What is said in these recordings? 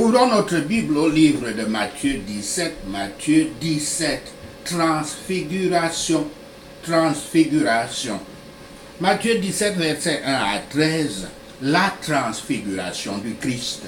Ouvrons notre Bible au livre de Matthieu 17, transfiguration, transfiguration. Matthieu 17, verset 1 à 13, la transfiguration du Christ.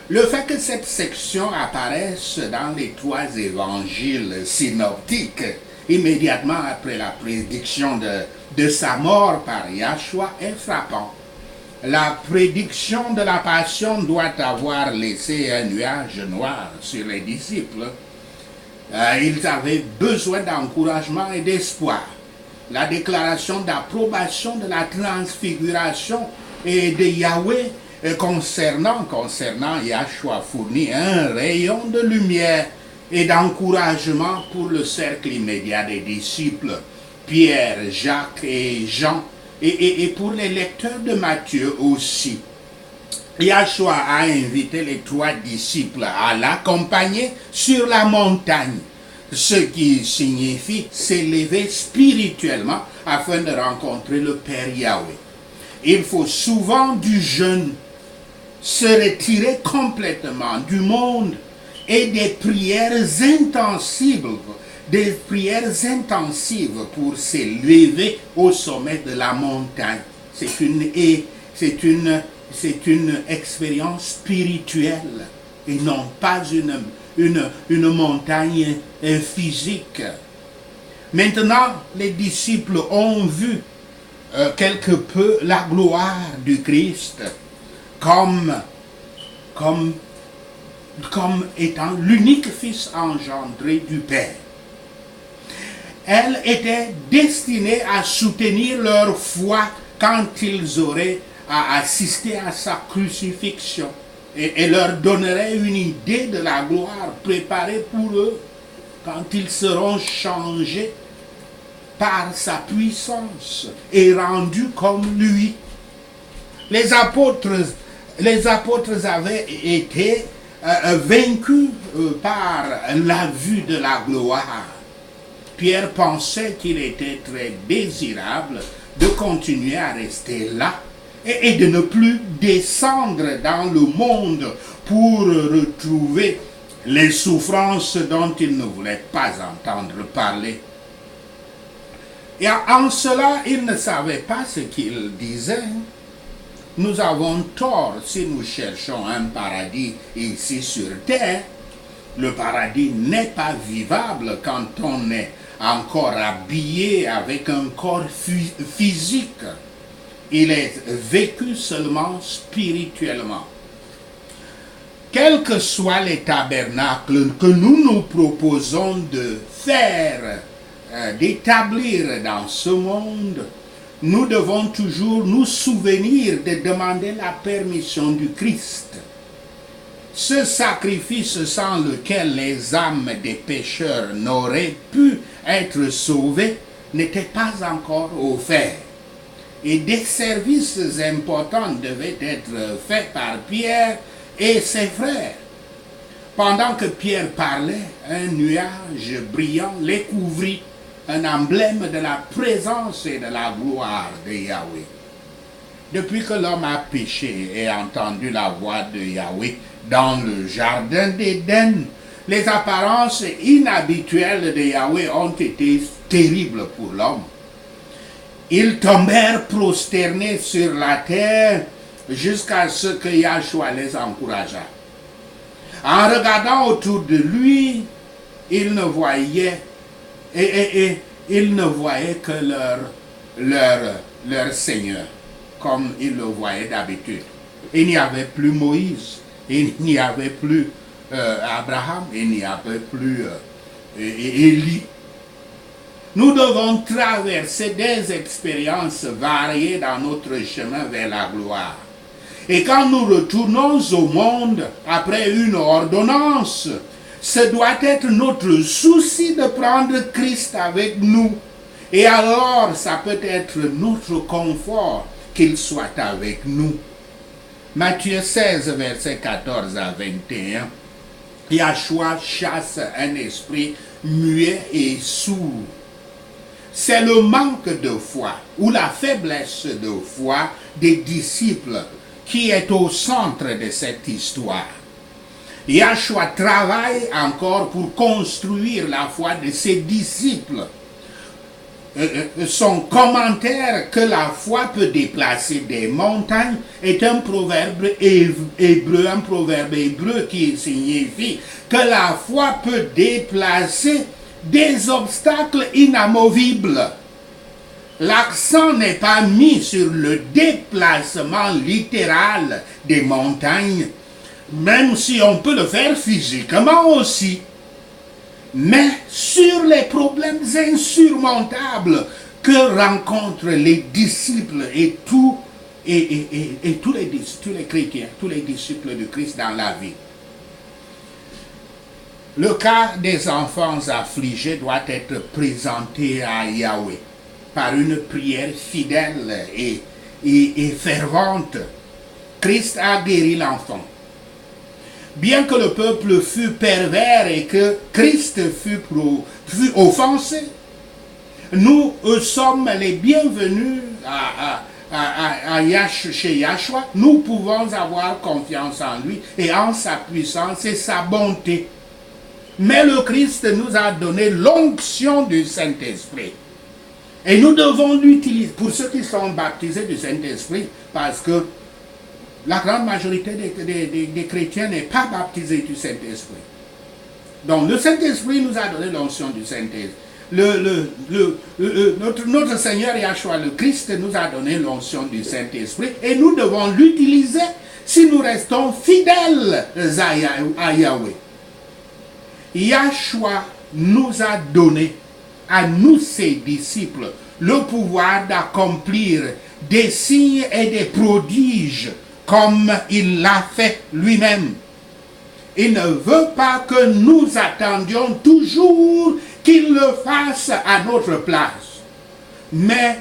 Le fait que cette section apparaisse dans les 3 évangiles synoptiques, immédiatement après la prédiction de sa mort par Yahshua, est frappant. La prédiction de la passion doit avoir laissé un nuage noir sur les disciples. Ils avaient besoin d'encouragement et d'espoir. La déclaration d'approbation de la transfiguration et de Yahweh concernant Yahshua fournit un rayon de lumière et d'encouragement pour le cercle immédiat des disciples, Pierre, Jacques et Jean, et pour les lecteurs de Matthieu aussi. Yahshua a invité les 3 disciples à l'accompagner sur la montagne, ce qui signifie s'élever spirituellement afin de rencontrer le Père Yahweh. Il faut souvent du jeûne, se retirer complètement du monde et des prières intensives pour s'élever au sommet de la montagne. C'est une expérience spirituelle et non pas une montagne physique. Maintenant, les disciples ont vu quelque peu la gloire du Christ comme étant l'unique Fils engendré du Père. Elle était destinée à soutenir leur foi quand ils auraient à assister à sa crucifixion et leur donnerait une idée de la gloire préparée pour eux quand ils seront changés par sa puissance et rendus comme lui. Les apôtres avaient été vaincus par la vue de la gloire. Pierre pensait qu'il était très désirable de continuer à rester là et de ne plus descendre dans le monde pour retrouver les souffrances dont il ne voulait pas entendre parler. Et en cela, il ne savait pas ce qu'il disait. Nous avons tort si nous cherchons un paradis ici sur terre. Le paradis n'est pas vivable quand on est encore habillé avec un corps physique. Il est vécu seulement spirituellement. Quels que soient les tabernacles que nous nous proposons de faire, d'établir dans ce monde, nous devons toujours nous souvenir de demander la permission du Christ. Ce sacrifice sans lequel les âmes des pécheurs n'auraient pu être sauvées n'était pas encore offert. Et des services importants devaient être faits par Pierre et ses frères. Pendant que Pierre parlait, un nuage brillant les couvrit, un emblème de la présence et de la gloire de Yahweh. Depuis que l'homme a péché et entendu la voix de Yahweh dans le jardin d'Éden, les apparences inhabituelles de Yahweh ont été terribles pour l'homme. Ils tombèrent prosternés sur la terre jusqu'à ce que Yahshua les encourageât. En regardant autour de lui, ils ne voyaient ils ne voyaient que leur Seigneur, comme ils le voyaient d'habitude. Il n'y avait plus Moïse, il n'y avait plus Abraham, il n'y avait plus Élie. Nous devons traverser des expériences variées dans notre chemin vers la gloire. Et quand nous retournons au monde après une ordonnance, ce doit être notre souci de prendre Christ avec nous. Et alors, ça peut être notre confort qu'il soit avec nous. Matthieu 16, versets 14 à 21. Yahshua chasse un esprit muet et sourd. C'est le manque de foi ou la faiblesse de foi des disciples qui est au centre de cette histoire. Yahshua travaille encore pour construire la foi de ses disciples. Son commentaire que la foi peut déplacer des montagnes est un proverbe hébreu qui signifie que la foi peut déplacer des obstacles inamovibles. L'accent n'est pas mis sur le déplacement littéral des montagnes, même si on peut le faire physiquement aussi, mais sur les problèmes insurmontables que rencontrent les disciples et tous les chrétiens, tous les disciples de Christ dans la vie. Le cas des enfants affligés doit être présenté à Yahweh par une prière fidèle et fervente. Christ a guéri l'enfant. Bien que le peuple fût pervers et que Christ fût offensé, nous sommes les bienvenus chez Yahshua. Nous pouvons avoir confiance en lui et en sa puissance et sa bonté. Mais le Christ nous a donné l'onction du Saint-Esprit. Et nous devons l'utiliser pour ceux qui sont baptisés du Saint-Esprit, parce que la grande majorité des chrétiens n'est pas baptisée du Saint-Esprit. Donc le Saint-Esprit nous a donné l'onction du Saint-Esprit. Notre Seigneur Yahshua le Christ nous a donné l'onction du Saint-Esprit et nous devons l'utiliser si nous restons fidèles à Yahweh. Yahshua nous a donné à nous, ses disciples, le pouvoir d'accomplir des signes et des prodiges comme il l'a fait lui-même. Il ne veut pas que nous attendions toujours qu'il le fasse à notre place, mais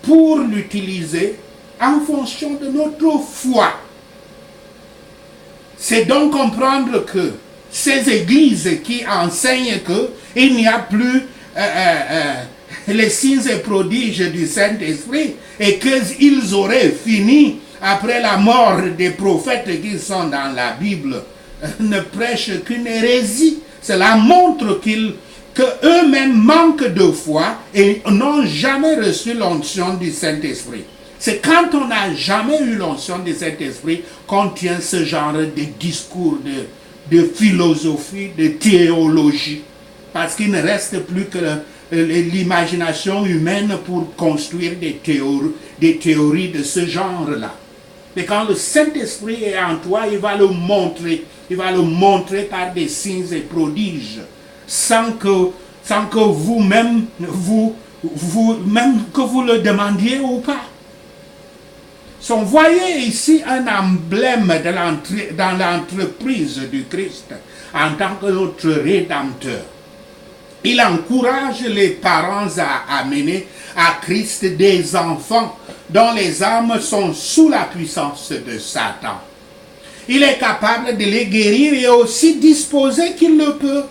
pour l'utiliser en fonction de notre foi. C'est donc comprendre que ces églises qui enseignent qu'il n'y a plus les signes et prodiges du Saint-Esprit et qu'ils auraient fini après la mort des prophètes qui sont dans la Bible, ne prêchent qu'une hérésie. Cela montre qu'eux-mêmes manquent de foi et n'ont jamais reçu l'onction du Saint-Esprit. C'est quand on n'a jamais eu l'onction du Saint-Esprit qu'on tient ce genre de discours de philosophie, de théologie. Parce qu'il ne reste plus que l'imagination humaine pour construire des théories de ce genre-là. Et quand le Saint-Esprit est en toi, il va le montrer. Il va le montrer par des signes et prodiges, sans que vous-même, que vous le demandiez ou pas. So, voyez ici un emblème dans l'entreprise du Christ en tant que notre Rédempteur. Il encourage les parents à amener à Christ des enfants dont les âmes sont sous la puissance de Satan. Il est capable de les guérir et aussi disposer qu'il le peut.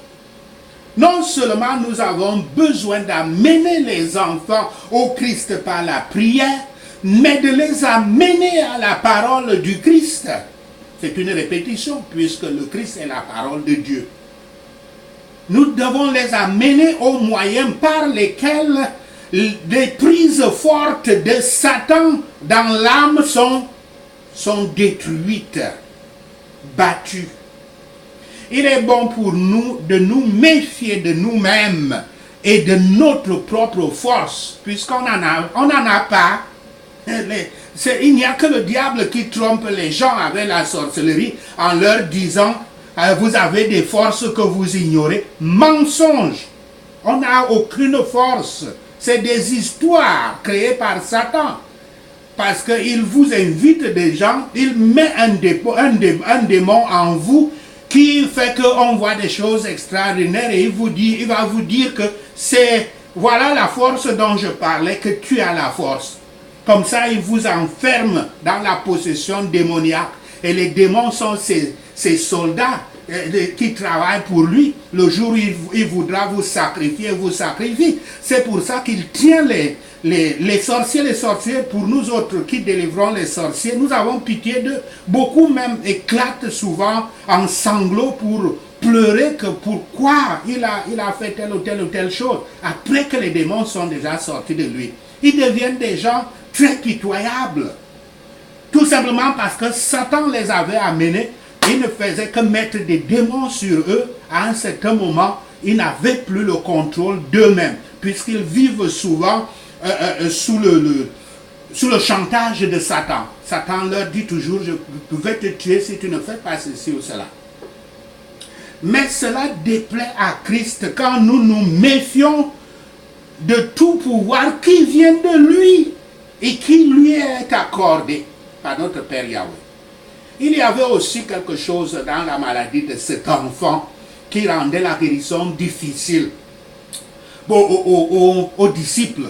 Non seulement nous avons besoin d'amener les enfants au Christ par la prière, mais de les amener à la parole du Christ. C'est une répétition puisque le Christ est la parole de Dieu. Nous devons les amener aux moyens par lesquels les prises fortes de Satan dans l'âme sont détruites, battues. Il est bon pour nous de nous méfier de nous-mêmes et de notre propre force, puisqu'on n'en a pas. Il n'y a que le diable qui trompe les gens avec la sorcellerie en leur disant vous avez des forces que vous ignorez. Mensonge. On n'a aucune force. C'est des histoires créées par Satan. Parce qu'il vous invite des gens, il met un démon en vous qui fait qu'on voit des choses extraordinaires et il va vous dire que voilà la force dont je parlais, que tu as la force. Comme ça, il vous enferme dans la possession démoniaque. Et les démons sont ces soldats qui travaillent pour lui, le jour où il voudra vous sacrifier, vous sacrifie. C'est pour ça qu'il tient les sorciers, les sorcières. Pour nous autres qui délivrons les sorciers, nous avons pitié d'eux. Beaucoup même éclatent souvent en sanglots pour pleurer que pourquoi il a fait telle ou telle chose, après que les démons sont déjà sortis de lui. Ils deviennent des gens très pitoyables. Tout simplement parce que Satan les avait amenés. Il ne faisait que mettre des démons sur eux. À un certain moment, ils n'avaient plus le contrôle d'eux-mêmes, puisqu'ils vivent souvent sous le chantage de Satan. Satan leur dit toujours, je vais te tuer si tu ne fais pas ceci ou cela. Mais cela déplaît à Christ quand nous nous méfions de tout pouvoir qui vient de lui et qui lui est accordé par notre Père Yahweh. Il y avait aussi quelque chose dans la maladie de cet enfant qui rendait la guérison difficile aux disciples.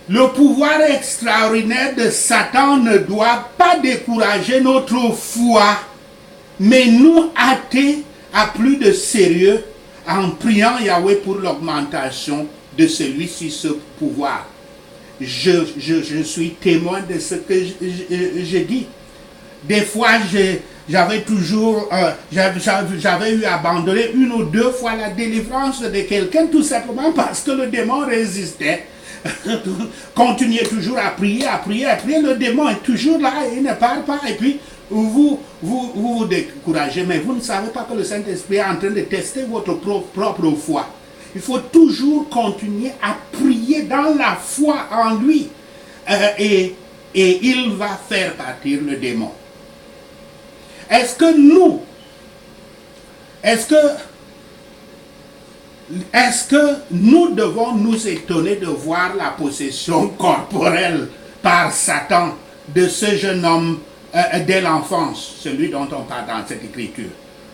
Le pouvoir extraordinaire de Satan ne doit pas décourager notre foi, mais nous hâter à plus de sérieux en priant Yahweh pour l'augmentation de celui-ci, ce pouvoir. Je suis témoin de ce que je dis. Des fois, j'avais eu abandonné une ou deux fois la délivrance de quelqu'un, tout simplement parce que le démon résistait. Continuez toujours à prier, le démon est toujours là, il ne part pas, et puis vous découragez, mais vous ne savez pas que le Saint-Esprit est en train de tester votre propre foi. Il faut toujours continuer à prier dans la foi en lui, et il va faire partir le démon. Est-ce que nous devons nous étonner de voir la possession corporelle par Satan de ce jeune homme dès l'enfance, celui dont on parle dans cette écriture,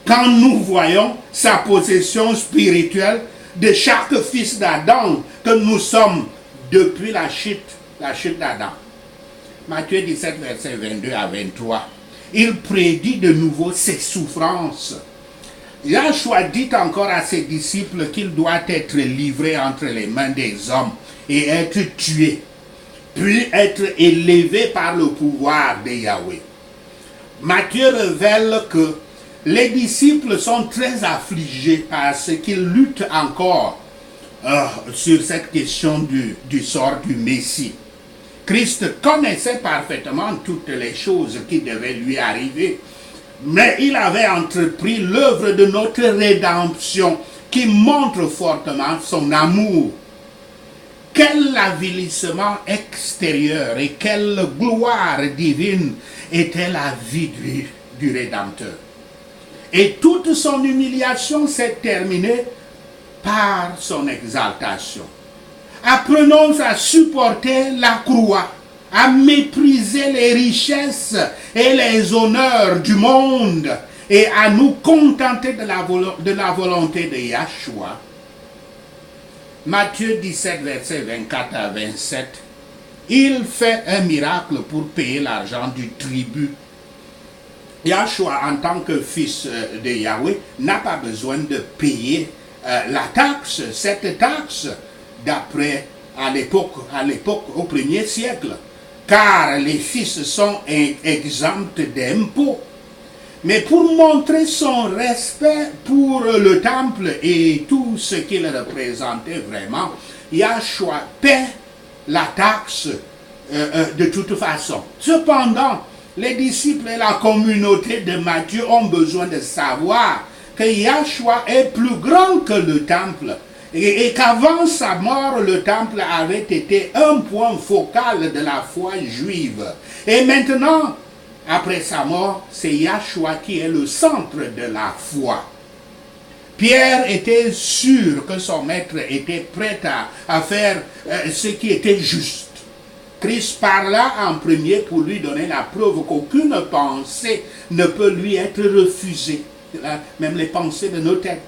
quand nous voyons sa possession spirituelle de chaque fils d'Adam que nous sommes depuis la chute d'Adam? Matthieu 17, verset 22 à 23. Il prédit de nouveau ses souffrances. Yahshua dit encore à ses disciples qu'il doit être livré entre les mains des hommes et être tué, puis être élevé par le pouvoir de Yahweh. Matthieu révèle que les disciples sont très affligés parce qu'ils luttent encore sur cette question du sort du Messie. Christ connaissait parfaitement toutes les choses qui devaient lui arriver, mais il avait entrepris l'œuvre de notre rédemption qui montre fortement son amour. Quel avilissement extérieur et quelle gloire divine était la vie du Rédempteur. Et toute son humiliation s'est terminée par son exaltation. Apprenons à supporter la croix, à mépriser les richesses et les honneurs du monde et à nous contenter de la volonté de Yahshua. Matthieu 17, verset 24 à 27, il fait un miracle pour payer l'argent du tribut. Yahshua, en tant que fils de Yahweh, n'a pas besoin de payer la taxe, cette taxe, d'après à l'époque au 1er siècle, car les fils sont exempts d'impôts. Mais pour montrer son respect pour le temple et tout ce qu'il représentait vraiment, Yahshua paie la taxe de toute façon. Cependant, les disciples et la communauté de Matthieu ont besoin de savoir que Yahshua est plus grand que le temple et qu'avant sa mort, le temple avait été un point focal de la foi juive. Et maintenant, après sa mort, c'est Yahshua qui est le centre de la foi. Pierre était sûr que son maître était prêt à faire ce qui était juste. Christ parla en premier pour lui donner la preuve qu'aucune pensée ne peut lui être refusée, même les pensées de nos têtes.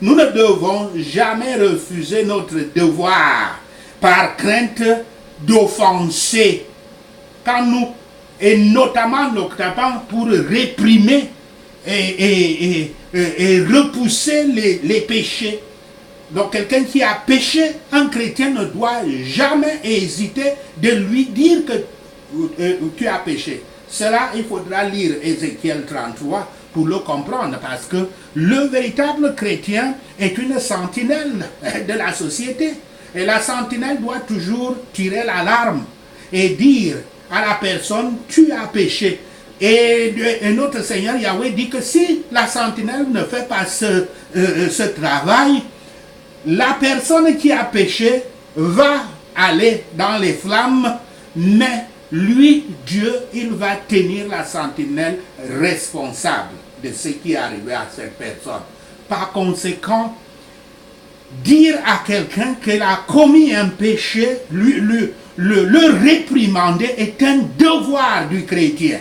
Nous ne devons jamais refuser notre devoir par crainte d'offenser, et notamment pour réprimer et repousser les péchés. Donc quelqu'un qui a péché, un chrétien ne doit jamais hésiter de lui dire que tu as péché. Cela, il faudra lire Ézéchiel 33 pour le comprendre, parce que le véritable chrétien est une sentinelle de la société. Et la sentinelle doit toujours tirer l'alarme et dire à la personne, tu as péché. Et notre Seigneur Yahweh dit que si la sentinelle ne fait pas ce travail, la personne qui a péché va aller dans les flammes, mais lui, Dieu, il va tenir la sentinelle responsable de ce qui est arrivé à cette personne. Par conséquent, dire à quelqu'un qu'il a commis un péché, le réprimander est un devoir du chrétien.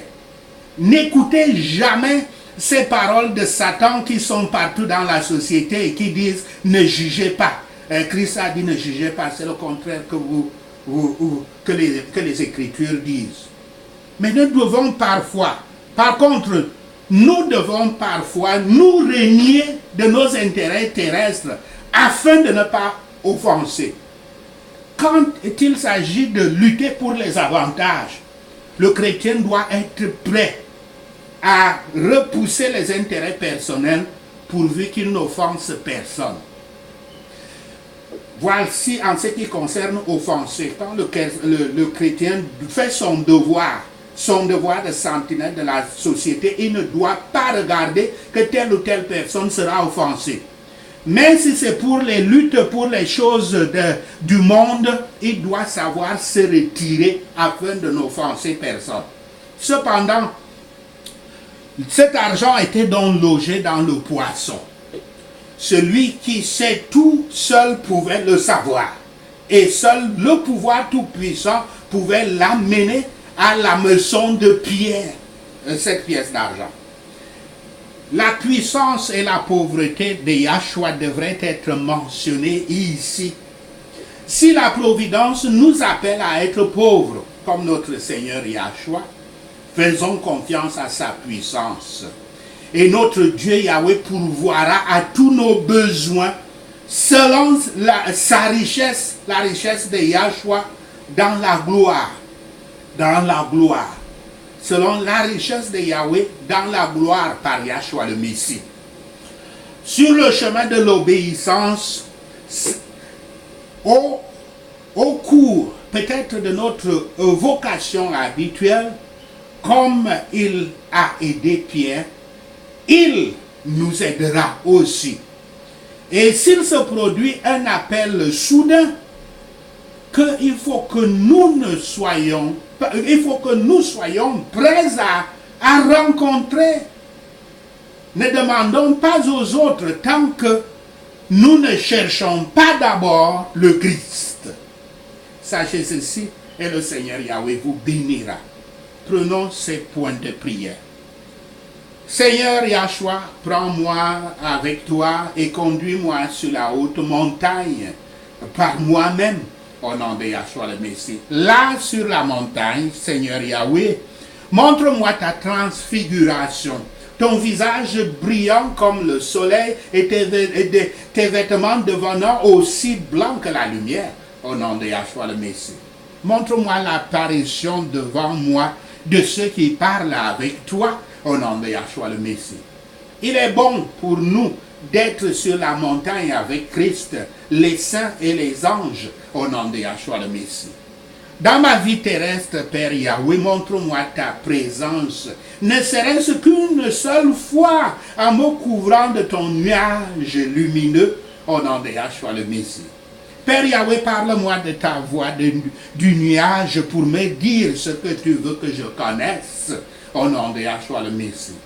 N'écoutez jamais ces paroles de Satan qui sont partout dans la société et qui disent « ne jugez pas ». Christ a dit « ne jugez pas », c'est le contraire que les Écritures disent. Mais nous devons parfois, par contre, nous devons parfois nous renier de nos intérêts terrestres afin de ne pas offenser. Quand il s'agit de lutter pour les avantages, le chrétien doit être prêt à repousser les intérêts personnels pourvu qu'il n'offense personne. Voici en ce qui concerne offenser. Quand le chrétien fait son devoir de sentinelle de la société, il ne doit pas regarder que telle ou telle personne sera offensée. Mais si c'est pour les luttes, pour les choses du monde, il doit savoir se retirer afin de n'offenser personne. Cependant, cet argent était donc logé dans le poisson. Celui qui sait tout, seul pouvait le savoir. Et seul le pouvoir tout-puissant pouvait l'amener à la maison de pierre, cette pièce d'argent. La puissance et la pauvreté de Yahshua devraient être mentionnées ici. Si la providence nous appelle à être pauvres, comme notre Seigneur Yahshua, faisons confiance à sa puissance. Et notre Dieu Yahweh pourvoira à tous nos besoins selon sa richesse, la richesse de Yahshua dans la gloire. Dans la gloire. Selon la richesse de Yahweh dans la gloire par Yahshua le Messie. Sur le chemin de l'obéissance, au cours peut-être de notre vocation habituelle, comme il a aidé Pierre, il nous aidera aussi. Et s'il se produit un appel soudain, il faut que nous soyons prêts à rencontrer. Ne demandons pas aux autres tant que nous ne cherchons pas d'abord le Christ. Sachez ceci et le Seigneur Yahweh vous bénira. Prenons ces points de prière. Seigneur Yahshua, prends-moi avec toi et conduis-moi sur la haute montagne par moi-même, au nom de Yahshua le Messie. Là sur la montagne, Seigneur Yahweh, montre-moi ta transfiguration, ton visage brillant comme le soleil et tes vêtements devenant aussi blancs que la lumière, au nom de Yahshua le Messie. Montre-moi l'apparition devant moi de ceux qui parlent avec toi, au nom de Yahshua le Messie. Il est bon pour nous d'être sur la montagne avec Christ, les saints et les anges, au nom de Yahshua le Messie. Dans ma vie terrestre, Père Yahweh, montre-moi ta présence, ne serait-ce qu'une seule fois, en me couvrant de ton nuage lumineux, au nom de Yahshua le Messie. Père Yahweh, parle-moi de ta voix du nuage pour me dire ce que tu veux que je connaisse, au nom de Yahshua le Messie.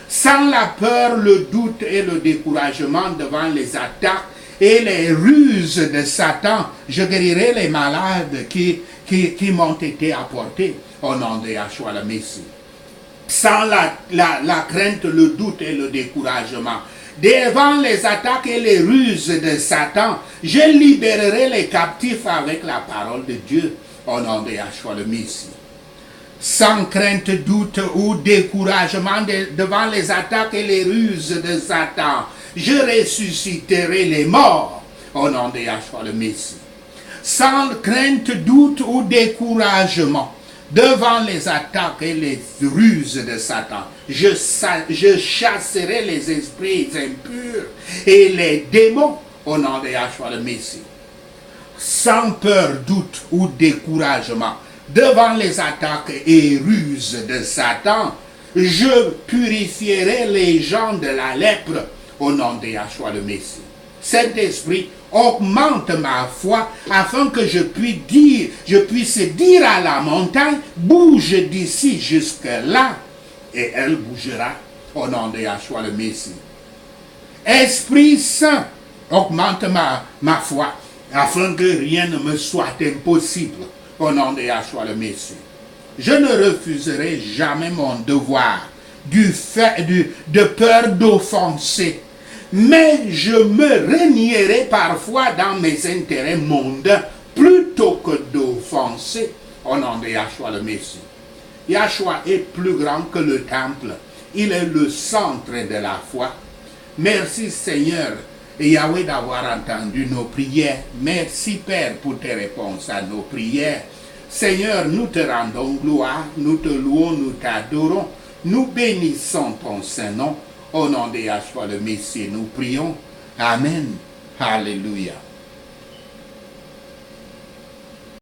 Sans la peur, le doute et le découragement devant les attaques et les ruses de Satan, je guérirai les malades qui m'ont été apportés, au nom de Yahshua le Messie. Sans la crainte, le doute et le découragement, devant les attaques et les ruses de Satan, je libérerai les captifs avec la parole de Dieu, au nom de Yahshua le Messie. sans crainte, doute ou découragement devant les attaques et les ruses de Satan. Je ressusciterai les morts au nom de Yahshua le Messie. Sans crainte, doute ou découragement devant les attaques et les ruses de Satan. Je chasserai les esprits impurs et les démons au nom de Yahshua le Messie. Sans peur, doute ou découragement devant les attaques et ruses de Satan, je purifierai les gens de la lèpre au nom de Yahshua le Messie. Saint-Esprit, augmente ma foi afin que je puisse dire à la montagne, bouge d'ici jusque là, et elle bougera au nom de Yahshua le Messie. Esprit Saint, augmente ma foi afin que rien ne me soit impossible au nom de Yahshua le Messie. Je ne refuserai jamais mon devoir de peur d'offenser, mais je me renierai parfois dans mes intérêts mondains plutôt que d'offenser au nom de Yahshua le Messie. Yahshua est plus grand que le temple. Il est le centre de la foi. Merci Seigneur et Yahweh d'avoir entendu nos prières. Merci Père pour tes réponses à nos prières. Seigneur, nous te rendons gloire, nous te louons, nous t'adorons, nous bénissons ton Saint-Nom. Au nom de Yahshua le Messie, nous prions. Amen. Alléluia.